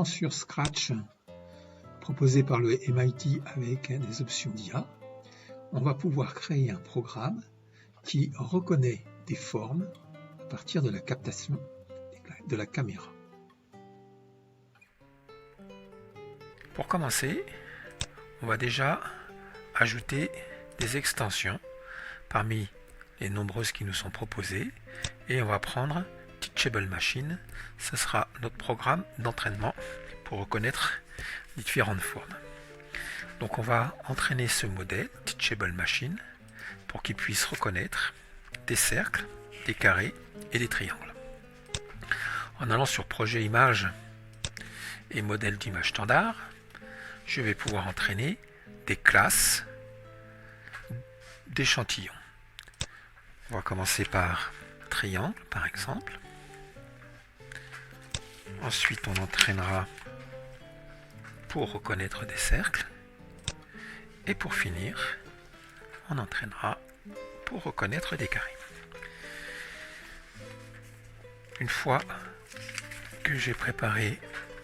maintenant sur Scratch, proposé par le MIT avec des options d'IA. On va pouvoir créer un programme qui reconnaît des formes à partir de la captation de la caméra. Pour commencer, on va déjà ajouter des extensions parmi les nombreuses qui nous sont proposées et on va prendre Teachable Machine. Ce sera notre programme d'entraînement pour reconnaître différentes formes. Donc on va entraîner ce modèle Teachable Machine pour qu'il puisse reconnaître des cercles, des carrés et des triangles. En allant sur projet image et modèle d'image standard, je vais pouvoir entraîner des classes d'échantillons. On va commencer par triangle par exemple. Ensuite on entraînera pour reconnaître des cercles. Et pour finir, on entraînera pour reconnaître des carrés. Une fois que j'ai préparé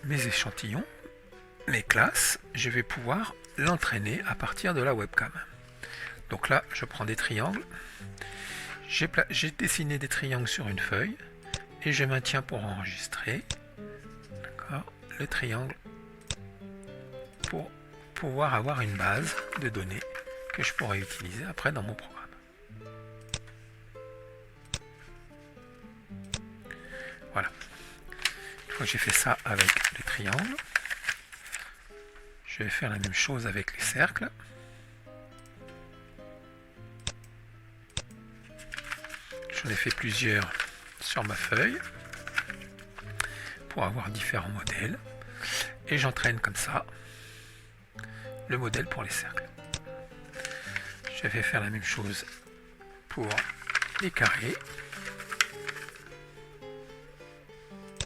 mes échantillons, mes classes, je vais pouvoir l'entraîner à partir de la webcam. Donc là, je prends des triangles. J'ai dessiné des triangles sur une feuille et je maintiens pour enregistrer le triangle pour pouvoir avoir une base de données que je pourrai utiliser après dans mon programme. Voilà. Une fois que j'ai fait ça avec les triangles, je vais faire la même chose avec les cercles. J'en ai fait plusieurs sur ma feuille pour avoir différents modèles et j'entraîne comme ça le modèle pour les cercles. Je vais faire la même chose pour les carrés.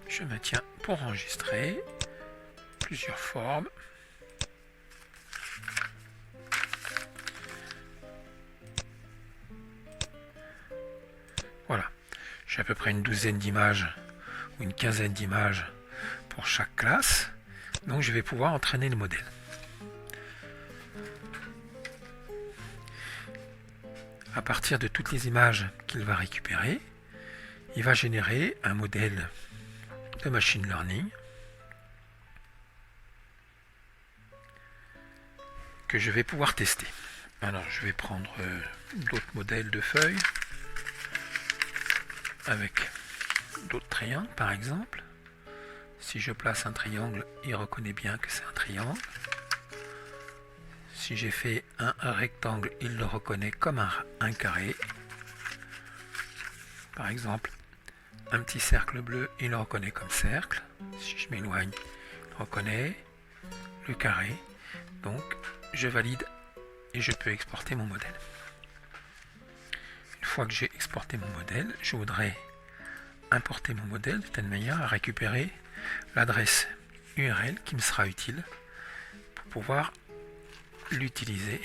Je maintiens pour enregistrer plusieurs formes. Voilà, j'ai à peu près une douzaine d'images ou une quinzaine d'images pour chaque classe. Donc je vais pouvoir entraîner le modèle. À partir de toutes les images qu'il va récupérer, il va générer un modèle de machine learning que je vais pouvoir tester. Alors je vais prendre d'autres modèles de feuilles avec d'autres triangles par exemple. Si je place un triangle, il reconnaît bien que c'est un triangle. Si j'ai fait un rectangle, il le reconnaît comme un carré. Par exemple, un petit cercle bleu, il le reconnaît comme cercle. Si je m'éloigne, il reconnaît le carré. Donc, je valide et je peux exporter mon modèle. Une fois que j'ai exporté mon modèle, je voudrais importer mon modèle de telle manière à récupérer l'adresse URL qui me sera utile pour pouvoir l'utiliser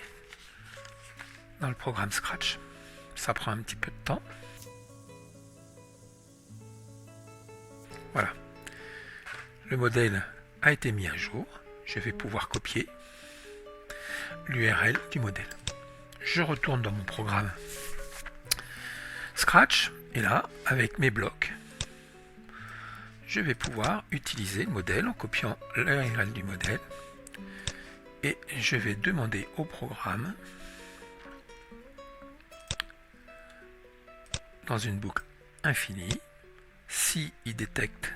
dans le programme Scratch. Ça prend un petit peu de temps. Voilà. Le modèle a été mis à jour. Je vais pouvoir copier l'URL du modèle. Je retourne dans mon programme Scratch et là, avec mes blocs, je vais pouvoir utiliser le modèle en copiant l'URL du modèle et je vais demander au programme dans une boucle infinie si il détecte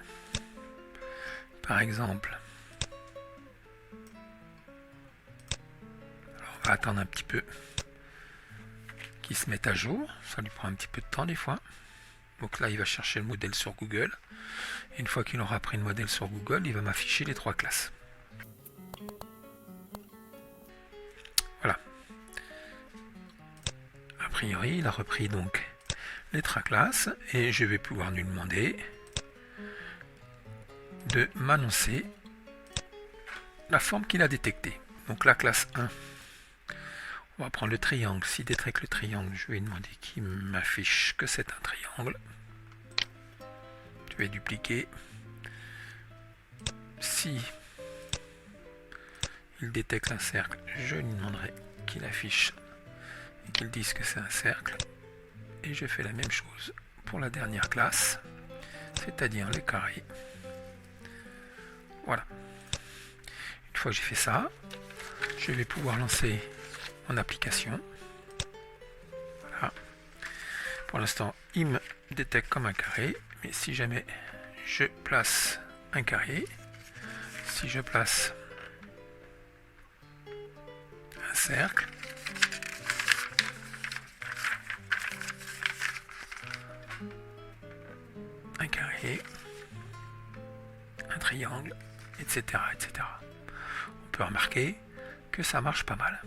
par exemple, alors on va attendre un petit peu qu'il se mette à jour, ça lui prend un petit peu de temps des fois. Donc là il va chercher le modèle sur Google et une fois qu'il aura pris le modèle sur Google, il va m'afficher les trois classes. Voilà. A priori, il a repris donc les trois classes et je vais pouvoir lui demander de m'annoncer la forme qu'il a détectée. Donc la classe 1, on va prendre le triangle. S'il détecte le triangle, je vais demander qu'il m'affiche que c'est un triangle. Je vais dupliquer si il détecte un cercle, je lui demanderai qu'il affiche et qu'il dise que c'est un cercle. Et je fais la même chose pour la dernière classe, c'est-à-dire les carrés. Voilà. Une fois que j'ai fait ça, je vais pouvoir lancer mon application. Voilà. Pour l'instant, il me détecte comme un carré, mais si jamais je place un carré, si je place un cercle, un carré, un triangle, etc., etc. On peut remarquer que ça marche pas mal.